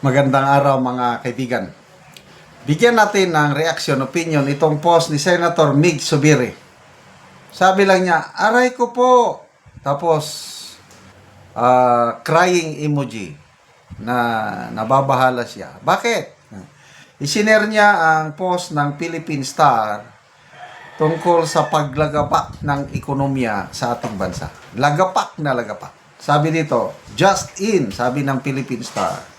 Magandang araw mga kaibigan. Bigyan natin ng reaction, opinion itong post ni Senator Mig Zubiri. Sabi lang niya, aray ko po. Tapos, crying emoji na nababahala siya. Bakit? Isinare niya ang post ng Philippine Star tungkol sa paglagapak ng ekonomiya sa ating bansa. Lagapak na lagapak. Sabi dito, just in, sabi ng Philippine Star.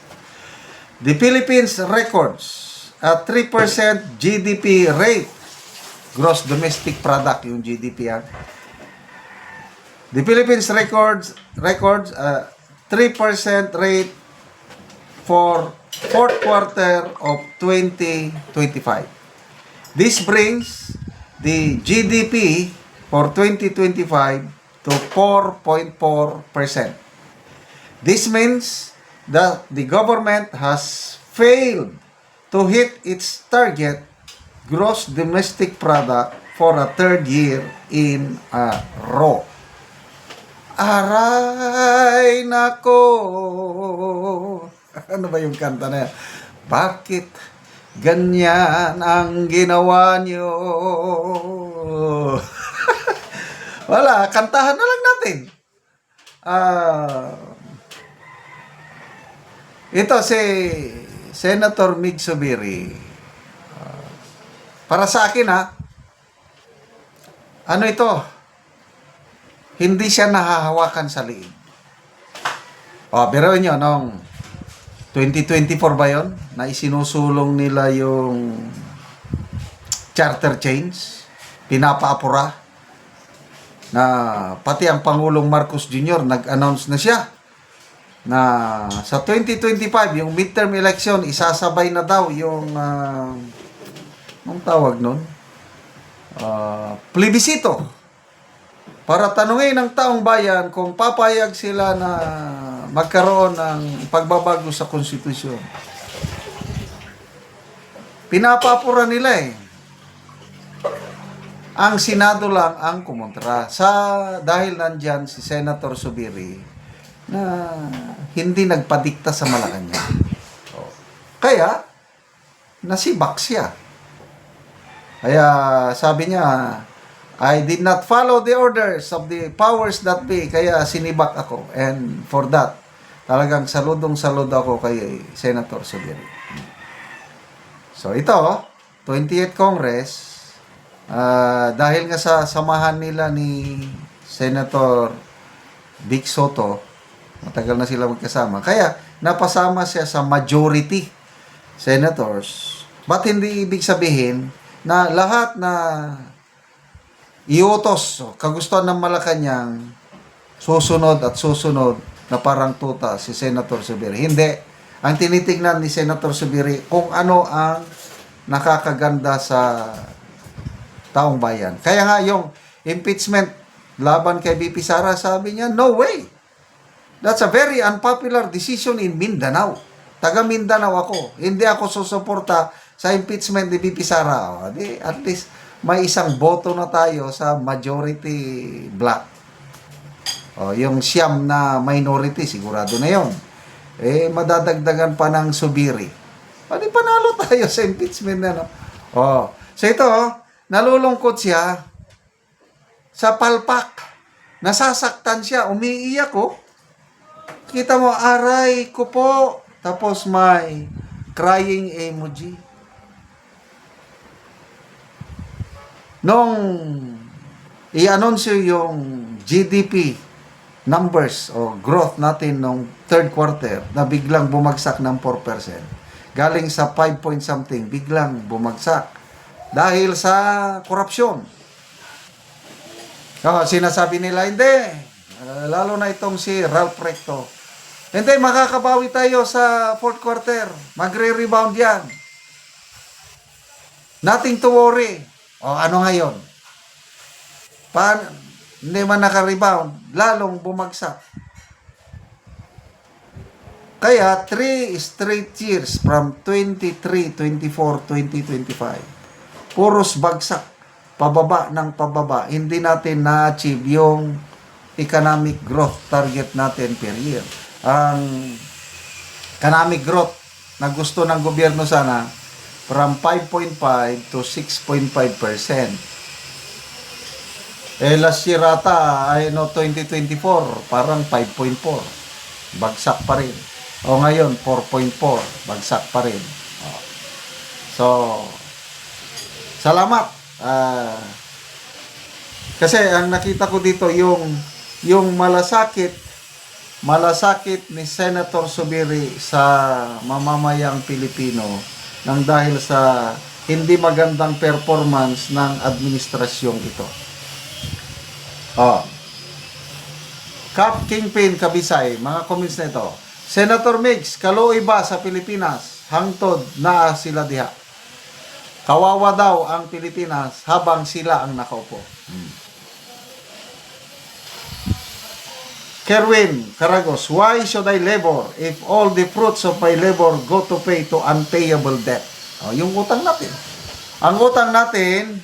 The Philippines records a 3% GDP rate. Gross Domestic Product, yung GDP yan. The Philippines records a 3% rate for fourth quarter of 2025. This brings the GDP for 2025 to 4.4%. This means that the government has failed to hit its target gross domestic product for a third year in a row. Aray nako! Ano ba yung kanta na yan? Bakit ganyan ang ginawa nyo? Wala, kantahan na lang natin. Ito si Senator Mig Zubiri. Para sa akin ano ito? Hindi siya nahahawakan sa liig. Biruin nyo, noong 2024 ba yun? Na isinusulong nila yung charter change, pinapaapura, na pati ang Pangulong Marcos Jr. nag-announce na siya na sa 2025, yung midterm election, isasabay na daw yung anong tawag nun? Plebisito. Para tanungin ng taong bayan kung papayag sila na magkaroon ng pagbabago sa konstitusyon. Pinapapura nila Ang Senado lang ang kumontra. Dahil nandyan si Senator Zubiri na hindi nagpadikta sa Malacanang. Kaya, nasibak siya. Kaya sabi niya, I did not follow the orders of the powers that be, kaya sinibak ako. And for that, talagang saludong-salud ako kay Senator Zubiri. So ito, 28th Congress, dahil nga sa samahan nila ni Senator Vic Soto, matagal na sila magkasama, kaya napasama siya sa majority senators. Ba't hindi ibig sabihin na lahat na iutos, kagustuhan ng Malacanang, susunod at susunod na parang tuta si Senator Zubiri? Hindi. Ang tinitingnan ni Senator Zubiri kung ano ang nakakaganda sa taong bayan. Kaya nga yung impeachment laban kay BP Sara, sabi niya, no way. That's a very unpopular decision in Mindanao. Taga Mindanao ako. Hindi ako susuporta sa impeachment ni BP Sara. At least may isang boto na tayo sa majority black. Yung siyam na minority, sigurado na yon. Madadagdagan pa ng Zubiri. Panalo tayo sa impeachment na. So ito, nalulungkot siya sa palpak. Nasasaktan siya, umiiyak Kita mo, aray ko po. Tapos may crying emoji. Nung i-announce yung GDP numbers o growth natin nung third quarter na biglang bumagsak ng 4%. Galing sa 5 point something, biglang bumagsak. Dahil sa korupsyon. Sinasabi nila, hindi. Lalo na itong si Ralph Recto. Hindi, makakabawi tayo sa fourth quarter. Magre-rebound yan. Nothing to worry. Ano ngayon? Hindi man naka-rebound, lalong bumagsak. Kaya, 3 straight years from 23, 24, 2025, puros bagsak, pababa ng pababa. Hindi natin na-achieve yung economic growth target natin per year. Ang economic growth na gusto ng gobyerno sana from 5.5 to 6.5%. Last year ata, 2024, parang 5.4. Bagsak pa rin. O ngayon, 4.4. Bagsak pa rin. So, salamat. Kasi ang nakita ko dito, yung malasakit ni Senator Zubiri sa mamamayang Pilipino nang dahil sa hindi magandang performance ng administrasyong ito. Cap Kingpin Kabisay, mga comments na ito. Senator Migs, kaluoy ba sa Pilipinas? Hangtod na sila diha. Kawawa daw ang Pilipinas habang sila ang nakaupo. Kerwin Caragos, why should I labor if all the fruits of my labor go to pay to unpayable debt? Yung utang natin. Ang utang natin,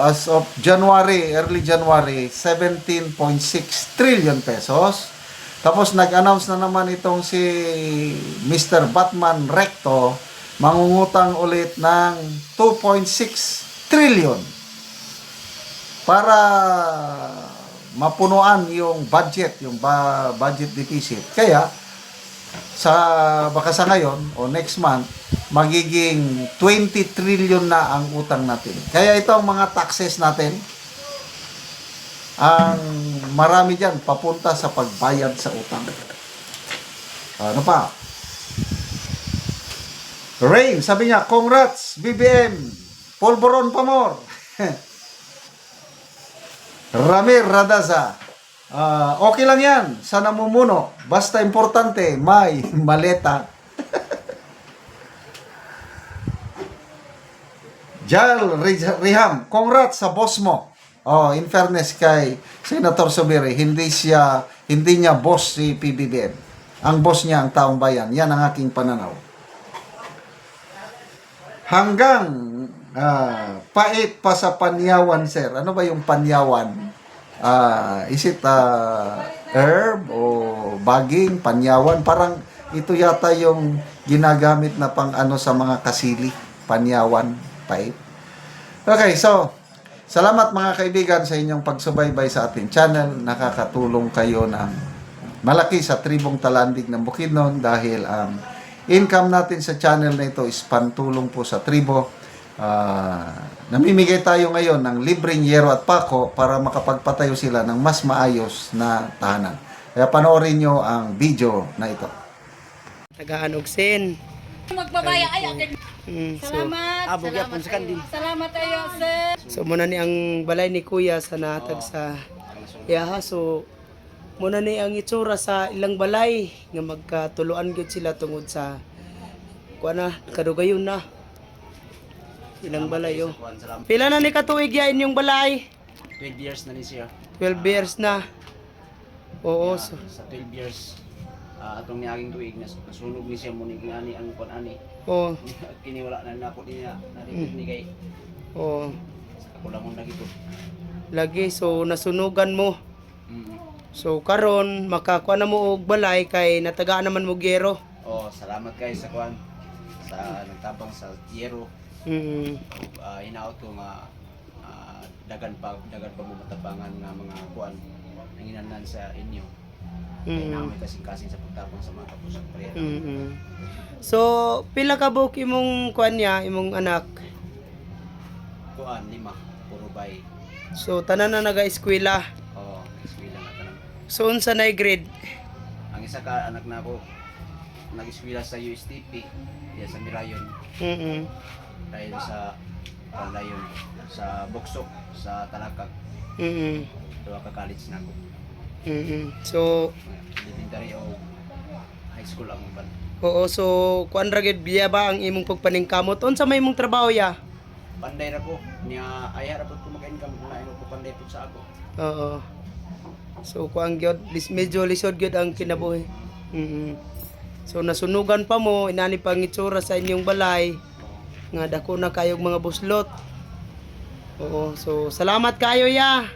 as of early January, 17.6 trillion pesos. Tapos nag-announce na naman itong si Mr. Batman Recto, mangungutang ulit ng 2.6 trillion para mapunuan yung budget, budget deficit. Kaya, baka sa ngayon o next month, magiging 20 trillion na ang utang natin. Kaya ito ang mga taxes natin, ang marami dyan papunta sa pagbayad sa utang. Ano pa? Rain, sabi niya, congrats, BBM, polvoron pa more. Ramir Radaza, okay lang yan sa namumuno, basta importante may maleta. Jal Riham, congrats sa boss mo. In fairness kay Senator Zubiri, hindi niya boss si PBBM. Ang boss niya ang taong bayan. Yan ang aking pananaw. Hanggang pait pa sa panyawan, sir. Ano ba yung panyawan? Is it herb o baging, panyawan? Parang ito yata yung ginagamit na pang sa mga kasili. Panyawan, pait. Okay, so salamat mga kaibigan sa inyong pagsubaybay sa ating channel. Nakakatulong kayo ng malaki sa tribong Talandig ng Bukidnon dahil ang income natin sa channel na ito is pantulong po sa tribo. Namimigay tayo ngayon ng libreng yero at pako para makapagpatayo sila ng mas maayos na tahanan. Kaya panoorin nyo ang video na ito. Taga-anugsin. Magbabaya ay akin. Salamat. Abog yapon sa kandil. Salamat ayo, sir. So muna ni ang balay ni Kuya sa natag sa yaha. So muna ni ang itsura sa ilang balay nga magkatuluan gyud sila tungod sa kuana kadugayon na. Ilang balay yo. Pila na ni katuig ya inyong balay? 12 years na ni siya. 12 years na. Oo. So, Sa 12 years, atong niaging tuig, nasunog ni siya mo ni ani ang kon ani. oo. Kiniwala na nako niya, naripit ni kay. Oo. Ako lang mong nagito. Lagi so nasunugan mo. Mm. So karon makakuha na mo og balay kay natagaan naman mo gero. Salamat kayo sa kwan. Sa nagtabang sa yero. Hinaot ko nga dagan pa mo matabangan nga mga kuan nanginahanglan sa inyo. Kaya namin kasing-kasing sa pagtapang sa mga kapusang prayer. So pila ka buok imong kuan niya, imong anak? Kuan 5, puro bay. So tanan na naga-eskwela. Eskwela na tanan. So unsa nay grade? Ang isa ka anak na ako nag-eskwela sa USTP, diya sa Mirayon. Dahil sa Pandayon, sa Buksok, sa Talakag. Duha ka college na ako. So Elementary o high school ang ban. oo, so kuan ra gyud biya ba ang imong pagpaningkamot? Unsa may imong trabaho ya? Panday ra ko niya ay ra pud ko maka-income na imo ko panday pud sa ako. Oo. So kuan gyud medyo lisod gyud ang kinabuhi. So nasunugan pa mo inani pang itsura sa inyong balay nga dako na kayog mga buslot. Oo, so salamat kayo ya.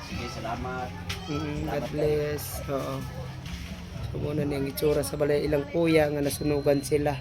Sige, salamat. God bless. Oo. So So muna ni ang itsura sa balay ilang kuya nga nasunugan sila.